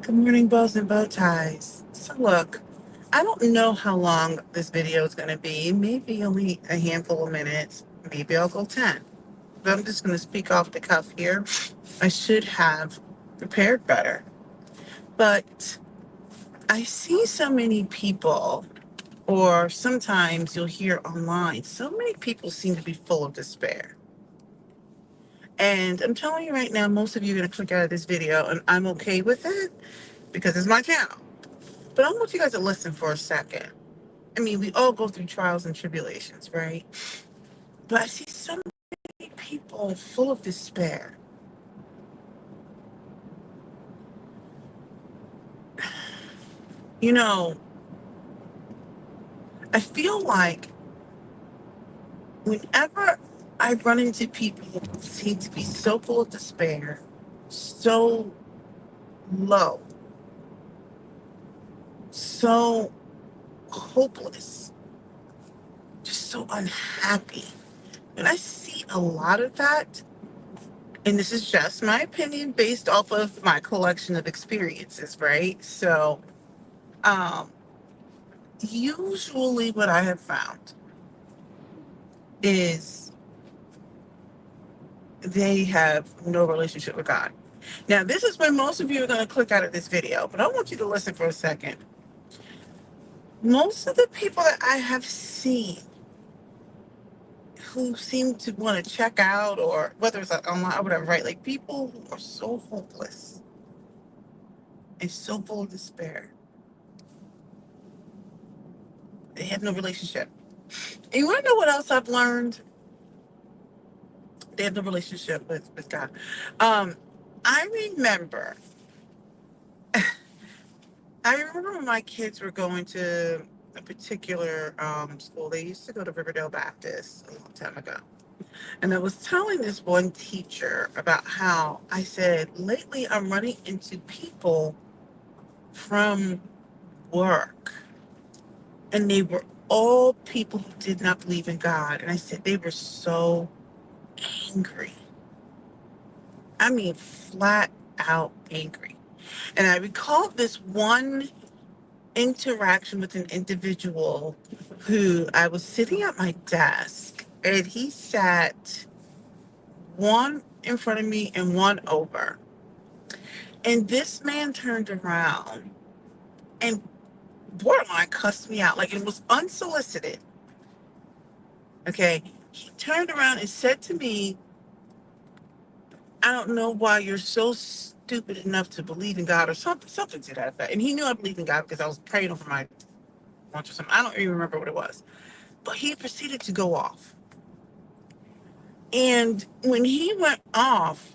Good morning, bows and bow ties. So look, I don't know how long this video is going to be. Maybe only a handful of minutes. Maybe I'll go 10. But I'm just going to speak off the cuff here. I should have prepared better. But I see so many people, or sometimes you'll hear online, so many people seem to be full of despair. And I'm telling you right now, most of you are going to click out of this video, and I'm okay with it because it's my channel. But I want you guys to listen for a second. I mean, we all go through trials and tribulations, right? But I see so many people full of despair. You know, I feel like whenever I run into people who seem to be so full of despair, so low, so hopeless, just so unhappy. And I see a lot of that, and this is just my opinion based off of my collection of experiences, right? So, um, usually what I have found is they have no relationship with God. Now, this is when most of you are going to click out of this video, but I want you to listen for a second. Most of the people that I have seen who seem to want to check out, or whether it's like online or whatever, right? Like people who are so hopeless and so full of despair, they have no relationship. And you want to know what else I've learned? They have no relationship with God. Um, I remember I remember when my kids were going to a particular school. They used to go to Riverdale Baptist a long time ago. And I was telling this one teacher about how I said, lately I'm running into people from work. And they were all people who did not believe in God. And I said, they were so angry. I mean, flat out angry. And I recall this one interaction with an individual who I was sitting at my desk, and he sat one in front of me and one over. And this man turned around and borderline cussed me out. Like, it was unsolicited. Okay. He turned around and said to me, I don't know why you're so stupid enough to believe in God, or something to that effect. And he knew I believed in God because I was praying over my lunch or something. I don't even remember what it was. But he proceeded to go off. And when he went off,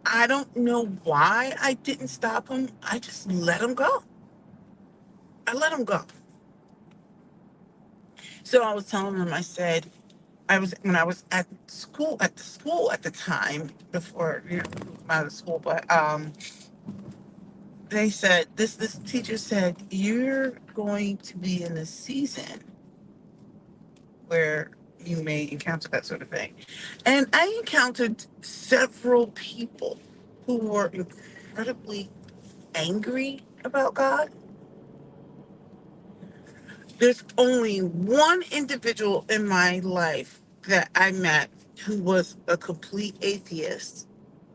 I don't know why I didn't stop him. I just let him go. I let him go. So I was telling him, I said, when I was at the school at the time, before, I'm out of school, but they said, this teacher said, you're going to be in a season where you may encounter that sort of thing. And I encountered several people who were incredibly angry about God. There's only one individual in my life that I met who was a complete atheist,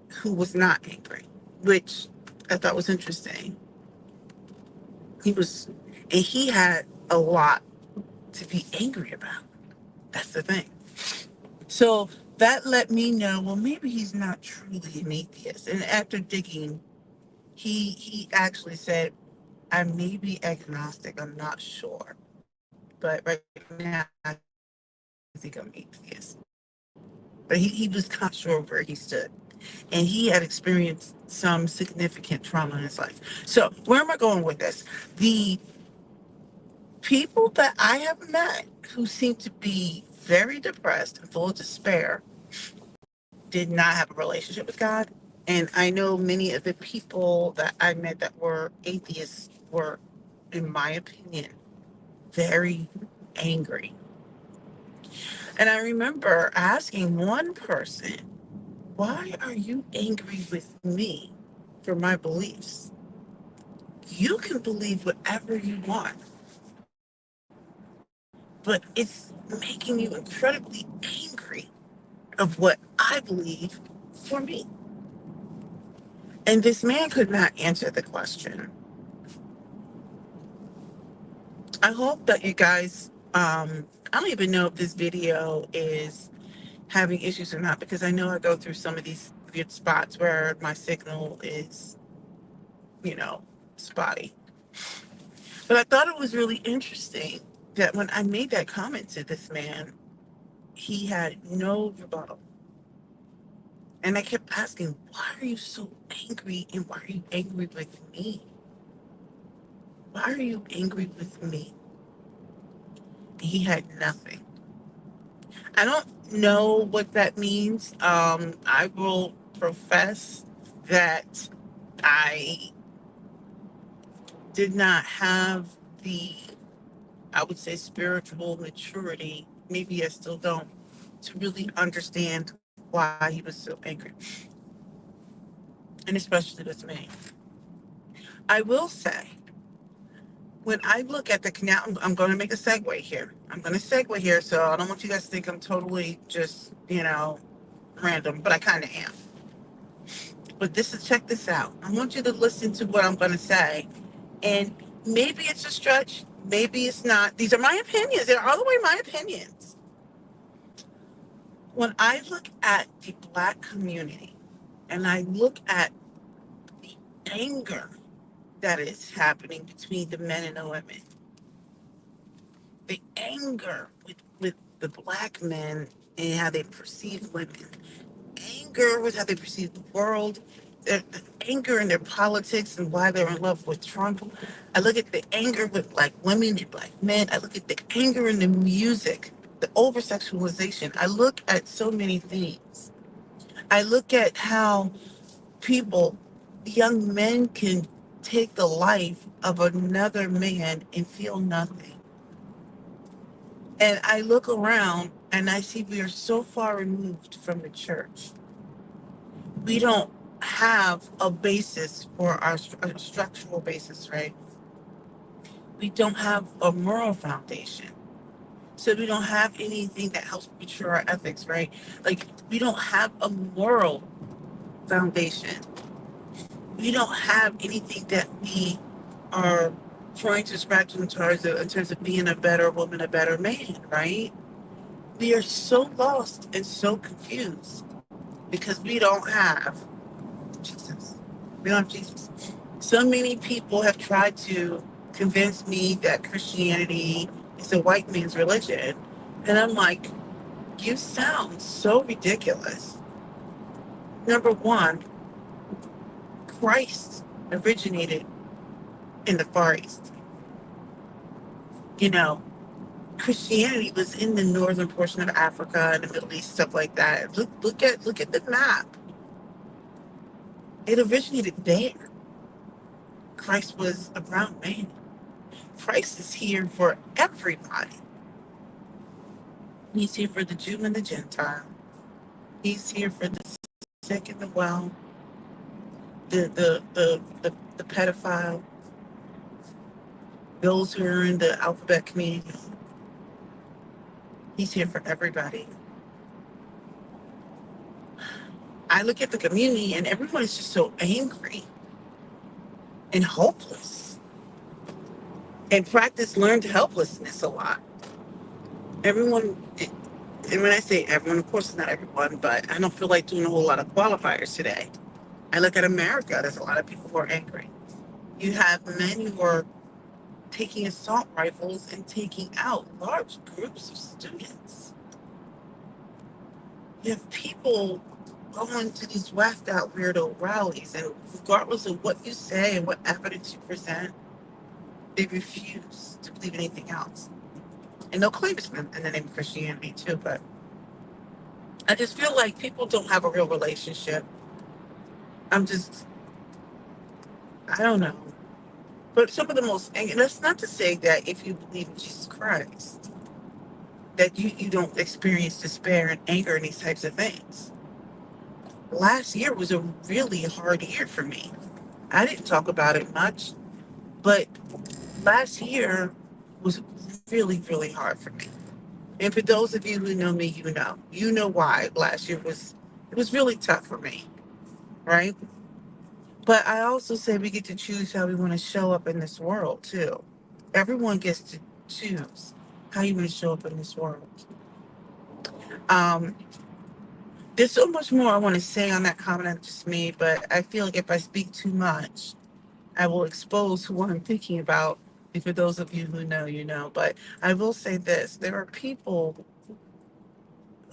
who was not angry, which I thought was interesting. He was, and he had a lot to be angry about. That's the thing. So that let me know, well, maybe he's not truly an atheist. And after digging, he actually said, I may be agnostic, I'm not sure. But right now, I think I'm atheist. But he was not sure where he stood. And he had experienced some significant trauma in his life. So where am I going with this? The people that I have met who seem to be very depressed and full of despair did not have a relationship with God. And I know many of the people that I met that were atheists were, in my opinion, very angry. And I remember asking one person, why are you angry with me for my beliefs? You can believe whatever you want, but it's making you incredibly angry of what I believe for me. And this man could not answer the question. I hope that you guys, I don't even know if this video is having issues or not, because I know I go through some of these weird spots where my signal is, you know, spotty. But I thought it was really interesting that when I made that comment to this man, he had no rebuttal. And I kept asking, why are you so angry? And why are you angry with me? Why are you angry with me? He had nothing. I don't know what that means. I will profess that I did not have the, I would say, spiritual maturity. Maybe I still don't, to really understand why he was so angry, and especially with me. I will say, when I look at the canal, I'm going to make a segue here. I'm going to segue here, so I don't want you guys to think I'm totally just, random, but I kind of am. But check this out. I want you to listen to what I'm going to say. And maybe it's a stretch, maybe it's not. These are my opinions. They're all the way my opinions. When I look at the Black community and I look at the anger that is happening between the men and the women, the anger with the Black men and how they perceive women, anger with how they perceive the world, the anger in their politics and why they're in love with Trump. I look at the anger with Black women and Black men. I look at the anger in the music, the over sexualization. I look at so many things. I look at how people, young men, can take the life of another man and feel nothing. And I look around and I see we are so far removed from the church. We don't have a basis for a structural basis, right? We don't have a moral foundation. So we don't have anything that helps mature our ethics, right? Like, we don't have a moral foundation. We don't have anything that we are trying to scratch in terms of being a better woman, a better man, right? We are so lost and so confused because we don't have Jesus. We don't have Jesus. So many people have tried to convince me that Christianity is a white man's religion. And I'm like, you sound so ridiculous. Number one, Christ originated in the Far East. You know, Christianity was in the northern portion of Africa and the Middle East, stuff like that. Look at the map. It originated there. Christ was a brown man. Christ is here for everybody. He's here for the Jew and the Gentile. He's here for the sick and the well, the pedophile, those who are in the alphabet community. He's here for everybody. I look at the community and everyone is just so angry and hopeless, and practice learned helplessness a lot. Everyone, and when I say everyone, of course it's not everyone, but I don't feel like doing a whole lot of qualifiers today. I look at America, there's a lot of people who are angry. You have men who are taking assault rifles and taking out large groups of students. You have people going to these whacked out weirdo rallies, and regardless of what you say and what evidence you present, they refuse to believe anything else. And they'll claim it's in the name of Christianity too, but I just feel like people don't have a real relationship. I'm just, I don't know. But some of the most, and that's not to say that if you believe in Jesus Christ, that you don't experience despair and anger and these types of things. Last year was a really hard year for me. I didn't talk about it much. But last year was really, really hard for me. And for those of you who know me, you know why last year was, it was really tough for me, right? But I also say we get to choose how we want to show up in this world too. Everyone gets to choose how you want to show up in this world. Um, there's so much more I want to say on that comment I just made, but I feel like if I speak too much, I will expose who I'm thinking about. And for those of you who know, you know. But I will say this: there are people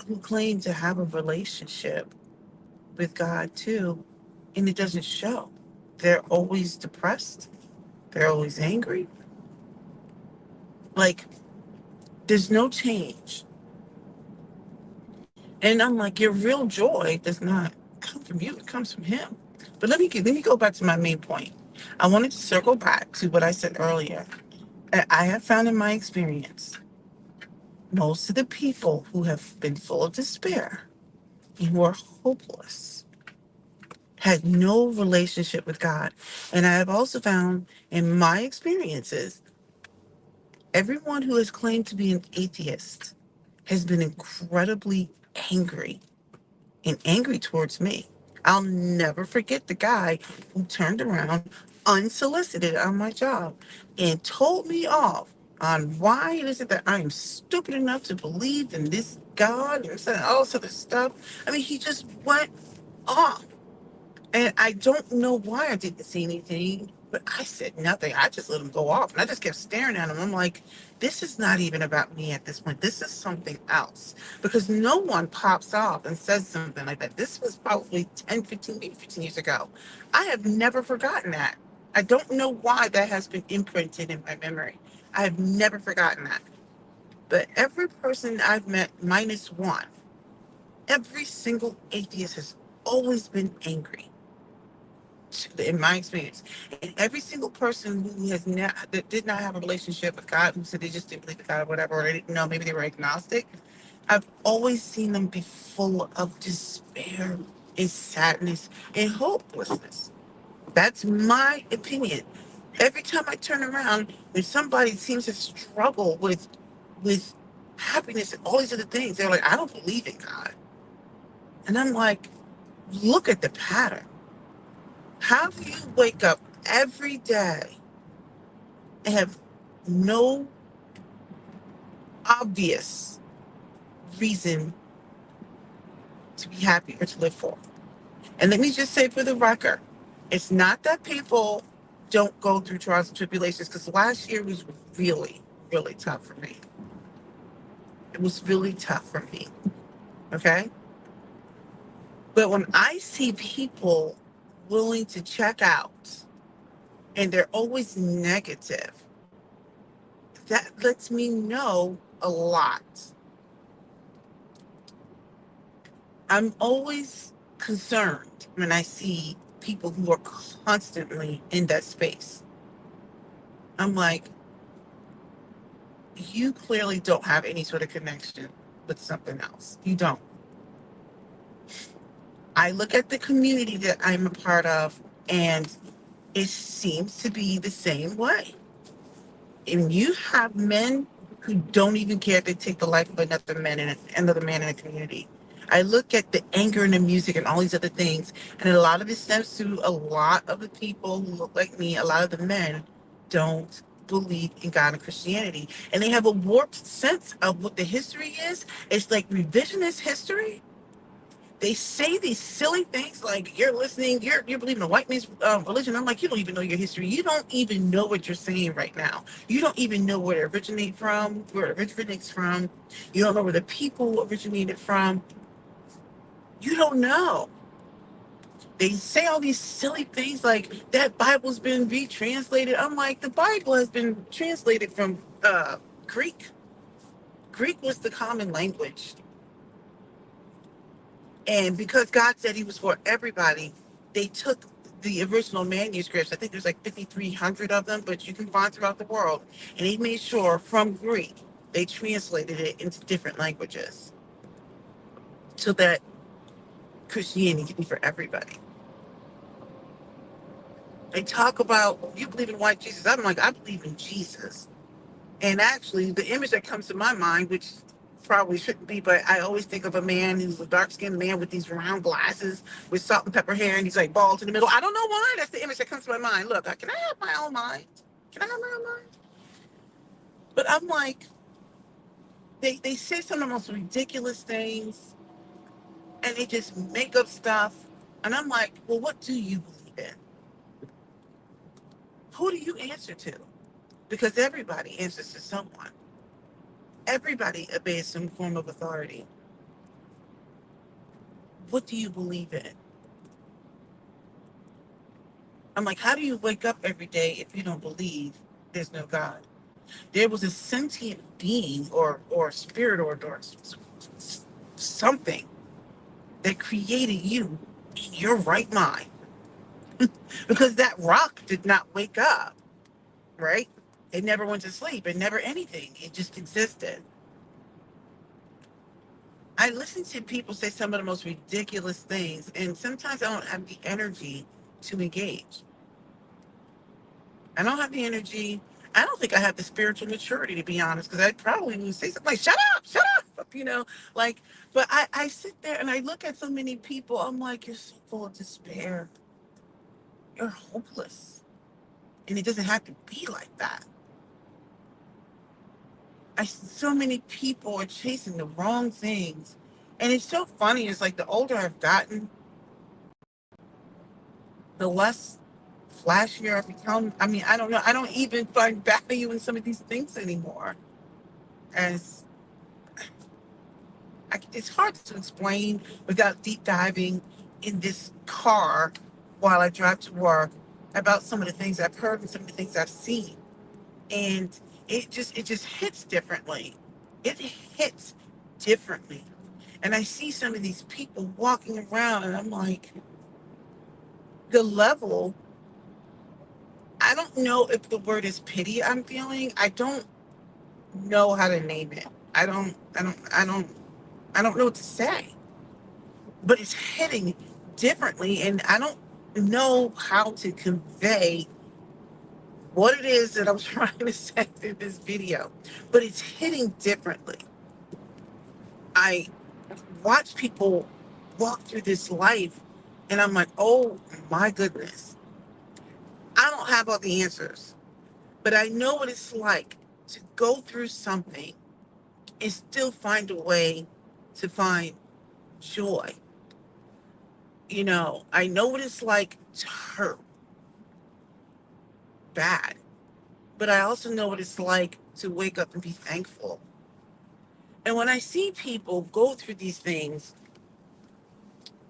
who claim to have a relationship with God too, and it doesn't show. They're always depressed. They're always angry. Like there's no change. And I'm like, your real joy does not come from you. It comes from him. But let me go back to my main point. I wanted to circle back to what I said earlier. I have found in my experience, most of the people who have been full of despair and who are hopeless had no relationship with God. And I have also found in my experiences, everyone who has claimed to be an atheist has been incredibly angry and angry towards me. I'll never forget the guy who turned around unsolicited on my job and told me off on why it is it that I am stupid enough to believe in this God and saying all this other stuff. I mean, he just went off. And I don't know why I didn't say anything, but I said nothing. I just let him go off. And I just kept staring at him. I'm like, this is not even about me at this point. This is something else. Because no one pops off and says something like that. This was probably 10, 15, maybe 15 years ago. I have never forgotten that. I don't know why that has been imprinted in my memory. I have never forgotten that. But every person I've met, minus one, every single atheist has always been angry in my experience. And every single person who that did not have a relationship with God, who said they just didn't believe in God or whatever, or they didn't know, maybe they were agnostic, I've always seen them be full of despair and sadness and hopelessness. That's my opinion. Every time I turn around, when somebody seems to struggle with happiness and all these other things, they're like, I don't believe in God. And I'm like, look at the pattern. How do you wake up every day and have no obvious reason to be happy or to live for? And let me just say for the record, it's not that people don't go through trials and tribulations, because last year was really, really tough for me. It was really tough for me. Okay. But when I see people willing to check out and they're always negative, that lets me know a lot. I'm always concerned when I see people who are constantly in that space. I'm like, you clearly don't have any sort of connection with something else. You don't. I look at the community that I'm a part of, and it seems to be the same way. And you have men who don't even care if they take the life of another man in a community. I look at the anger in the music and all these other things, and a lot of it stems to a lot of the people who look like me. A lot of the men don't believe in God and Christianity, and they have a warped sense of what the history is. It's like revisionist history. They say these silly things like you're believing a white man's religion. I'm like, you don't even know your history. You don't even know what you're saying right now. You don't even know where it originates from. You don't know where the people originated from. You don't know. They say all these silly things like that Bible's been retranslated. I'm like, the Bible has been translated from Greek. Greek was the common language. And because God said he was for everybody, they took the original manuscripts. I think there's like 5,300 of them, but you can find throughout the world. And they made sure from Greek, they translated it into different languages so that Christianity could be for everybody. They talk about, you believe in white Jesus. I'm like, I believe in Jesus. And actually, the image that comes to my mind, which probably shouldn't be, but I always think of a man who's a dark skinned man with these round glasses with salt and pepper hair, and he's like bald in the middle. I don't know why. That's the image that comes to my mind. Look, can I have my own mind? Can I have my own mind? But I'm like, they say some of the most ridiculous things, and they just make up stuff. And I'm like, well, what do you believe in? Who do you answer to? Because everybody answers to someone. Everybody obeys some form of authority. What do you believe in? I'm like, how do you wake up every day if you don't believe there's no God? There was a sentient being or spirit or something that created you in your right mind. Because that rock did not wake up, right? It never went to sleep. It never anything. It just existed. I listen to people say some of the most ridiculous things, and sometimes I don't have the energy to engage. I don't have the energy. I don't think I have the spiritual maturity, to be honest, because I probably would say something like, shut up, like, but I sit there and I look at so many people. I'm like, you're so full of despair. You're hopeless. And it doesn't have to be like that. So many people are chasing the wrong things. And it's so funny. It's like the older I've gotten, the less flashier I've become. I mean, I don't know. I don't even find value in some of these things anymore. As it's hard to explain without deep diving in this car while I drive to work about some of the things I've heard and some of the things I've seen. And it just hits differently. It hits differently. And I see some of these people walking around and I'm like, the level, I don't know if the word is pity I'm feeling. I don't know how to name it. I don't know what to say. But it's hitting differently and I don't know how to convey what it is that I'm trying to say through this video. But it's hitting differently. I watch people walk through this life and I'm like, oh my goodness. I don't have all the answers, but I know what it's like to go through something and still find a way to find joy. I know what it's like to hurt bad, but I also know what it's like to wake up and be thankful. And when I see people go through these things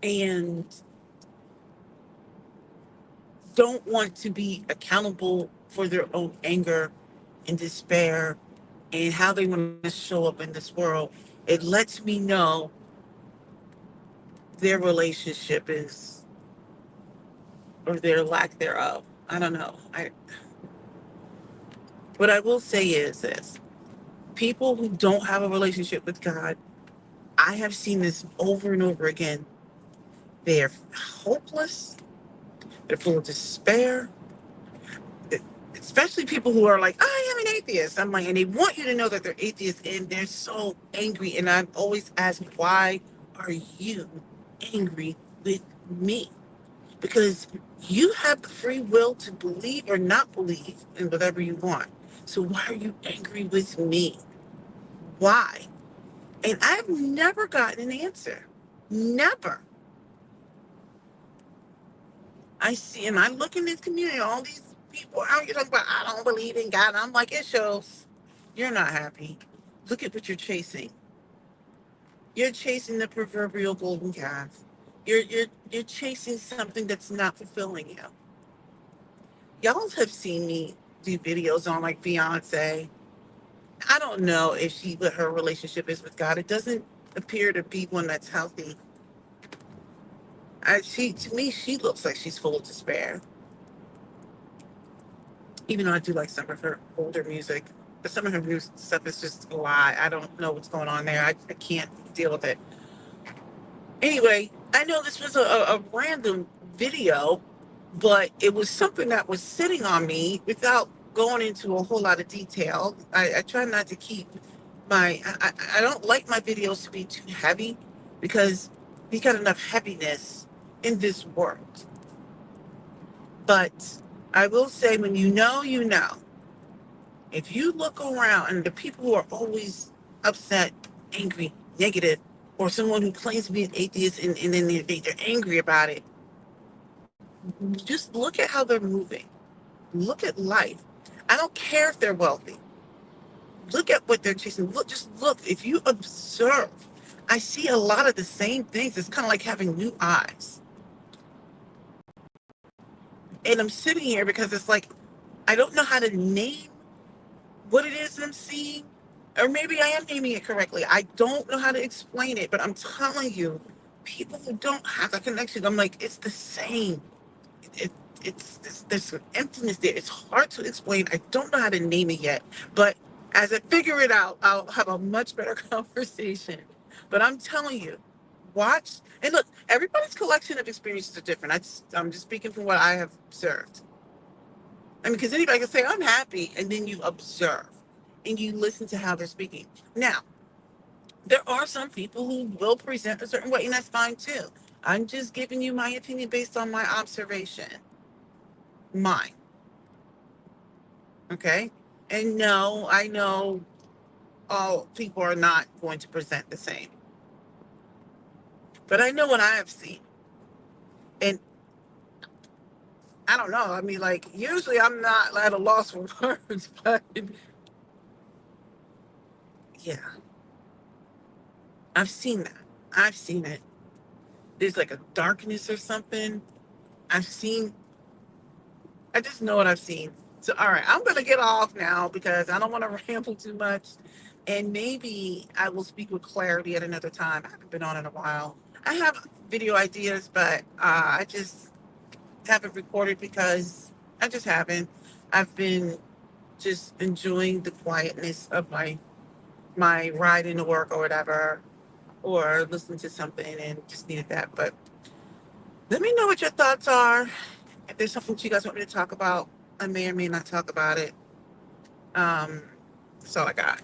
and don't want to be accountable for their own anger and despair and how they want to show up in this world, it lets me know their relationship is, or their lack thereof. I don't know. What I will say is this: people who don't have a relationship with God, I have seen this over and over again. They're hopeless. They're full of despair. Especially people who are like, I am an atheist. I'm like, and they want you to know that they're atheists, and they're so angry. And I'm always asked, why are you angry with me? Because you have the free will to believe or not believe in whatever you want. So why are you angry with me? Why? And I've never gotten an answer. Never. I see, and I look in this community, all these people out here talking about, I don't believe in God. And I'm like, it shows you're not happy. Look at what you're chasing. You're chasing the proverbial golden calf. You're chasing something that's not fulfilling you. Y'all have seen me do videos on like Beyonce. I don't know if what her relationship is with God. It doesn't appear to be one that's healthy. To me, she looks like she's full of despair. Even though I do like some of her older music, but some of her new stuff is just a lie. I don't know what's going on there. I can't deal with it. Anyway, I know this was a random video, but it was something that was sitting on me without going into a whole lot of detail. I try not to keep I don't like my videos to be too heavy because we got enough heaviness in this world. But I will say, when you know, you know. If you look around and the people who are always upset, angry, negative, or someone who claims to be an atheist and then they're angry about it, just look at how they're moving. Look at life. I don't care if they're wealthy. Look at what they're chasing. Look, just look. If you observe, I see a lot of the same things. It's kind of like having new eyes. And I'm sitting here because it's like, I don't know how to name what it is I'm seeing. Or maybe I am naming it correctly. I don't know how to explain it, but I'm telling you, people who don't have that connection, I'm like, it's the same. It, there's an emptiness there. It's hard to explain. I don't know how to name it yet, but as I figure it out, I'll have a much better conversation. But I'm telling you, watch and look. Everybody's collection of experiences are different. I'm just speaking from what I have observed. I mean, because anybody can say I'm happy, and then you observe and you listen to how they're speaking. Now, there are some people who will present a certain way, and that's fine too. I'm just giving you my opinion based on my observation. Mine. Okay? And no, I know all people are not going to present the same. But I know what I have seen. And I don't know. I mean, like, usually I'm not at a loss for words, but yeah, I've seen that. I've seen it. There's like a darkness or something. I've seen, I just know what I've seen. So, all right, I'm going to get off now because I don't want to ramble too much. And maybe I will speak with clarity at another time. I haven't been on in a while. I have video ideas, but I just haven't recorded because I just haven't. I've been just enjoying the quietness of my ride into work or whatever, or listening to something and just needed that. But let me know what your thoughts are. If there's something you guys want me to talk about, I may or may not talk about it. That's all I got.